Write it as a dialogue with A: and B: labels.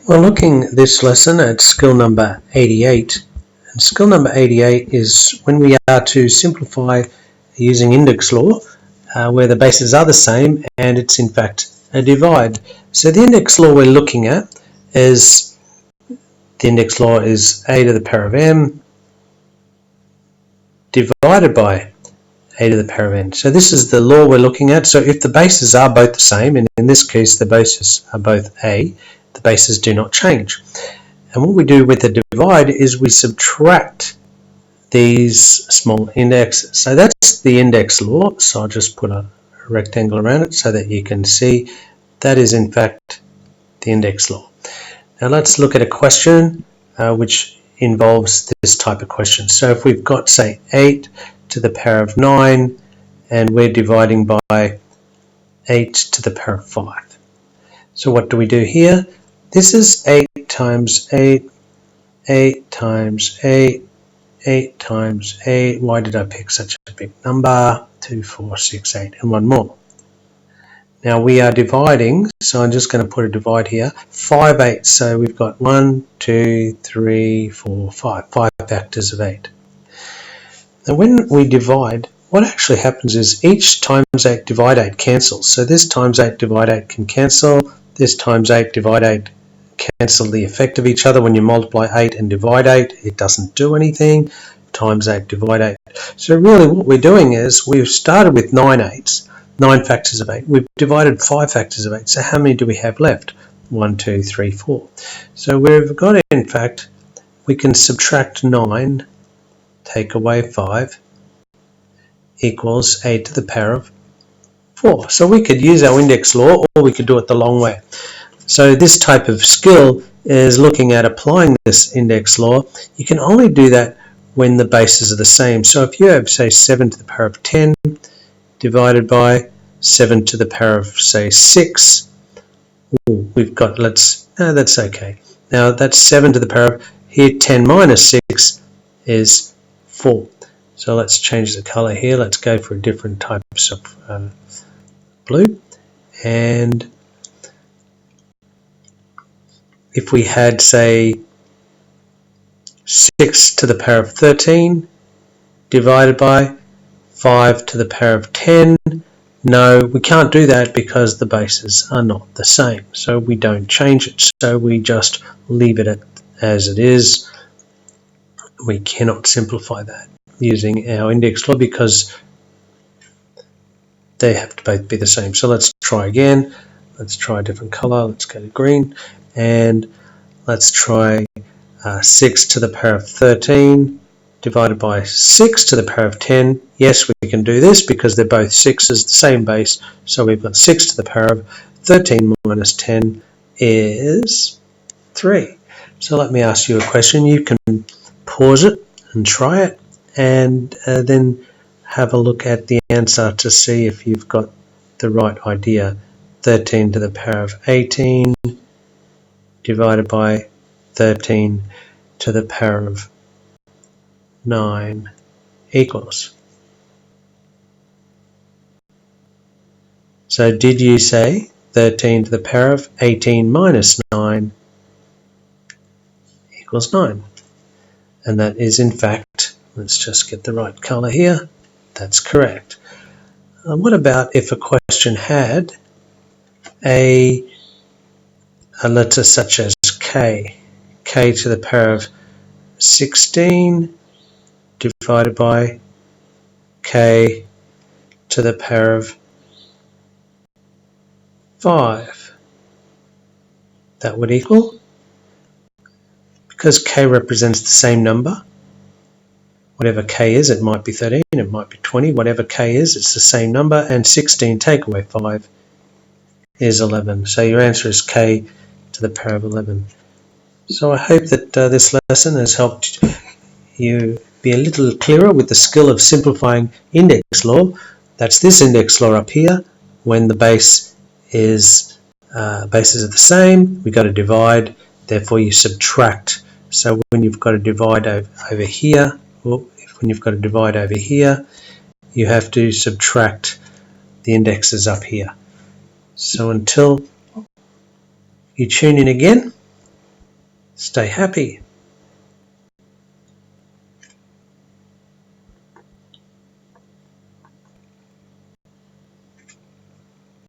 A: We're looking at this lesson at skill number 88. And skill number 88 is when we are to simplify using index law, where the bases are the same and it's in fact a divide. So the index law we're looking at is, the index law is a to the power of m divided by a to the power of n. So this is the law we're looking at. So if the bases are both the same, and in this case the bases are both a, the bases do not change. And what we do with the divide is we subtract these small indexes. So that's the index law. So I'll just put a rectangle around it so that you can see that is in fact the index law. Now let's look at a question which involves this type of question. So if we've got, say, 8 to the power of 9 and we're dividing by 8 to the power of 5. So what do we do here? This is 8 times 8, 8 times 8, 8 times 8. Why did I pick such a big number? 2, 4, 6, 8, and one more. Now we are dividing, so I'm just going to put a divide here. 5 8s, so we've got 1, 2, 3, 4, 5. 5 factors of 8. Now when we divide, what actually happens is each times 8 divide 8 cancels. So this times 8 divide 8 can cancel. This times 8 divide 8 cancel the effect of each other. When you multiply 8 and divide 8, it doesn't do anything. Times 8 divide 8. So really what we're doing is we've started with 9 8s, 9 factors of 8. We've divided 5 factors of 8. So how many do we have left? 1, 2, 3, 4. So we've got, in fact, we can subtract 9, take away 5, equals 8 to the power of 4. So we could use our index law, or we could do it the long way. So this type of skill is looking at applying this index law. You can only do that when the bases are the same. So if you have, say, 7 to the power of 10 divided by 7 to the power of, say, 6, we've got, that's okay. Now that's 7 to the power of, here 10 minus 6 is 4. So let's change the color here. Let's go for different types of blue. And if we had, say, 6 to the power of 13 divided by 5 to the power of 10, no, we can't do that because the bases are not the same. So we don't change it. So we just leave it as it is. We cannot simplify that using our index law because they have to both be the same. So let's try again. Let's try a different color. Let's go to green. And let's try 6 to the power of 13 divided by 6 to the power of 10. Yes, we can do this because they're both 6's, the same base. So we've got 6 to the power of 13 minus 10 is 3. So let me ask you a question. You can pause it and try it and then have a look at the answer to see if you've got the right idea. 13 to the power of 18 divided by 13 to the power of 9 equals. So did you say 13 to the power of 18 minus 9 equals 9? And that is in fact, let's just get the right color here, that's correct. What about if a question had a letter such as k to the power of 16 divided by k to the power of 5. That would equal, because k represents the same number, whatever k is, it might be 13, it might be 20, whatever k is, it's the same number, and 16 take away 5 is 11. So your answer is k to the power of 11. So I hope that this lesson has helped you be a little clearer with the skill of simplifying index law. That's this index law up here. When the bases are the same, we've got to divide, therefore you subtract. So when you've got to divide over here, when you've got to divide over here, you have to subtract the indexes up here. So until you tune in again, Stay happy.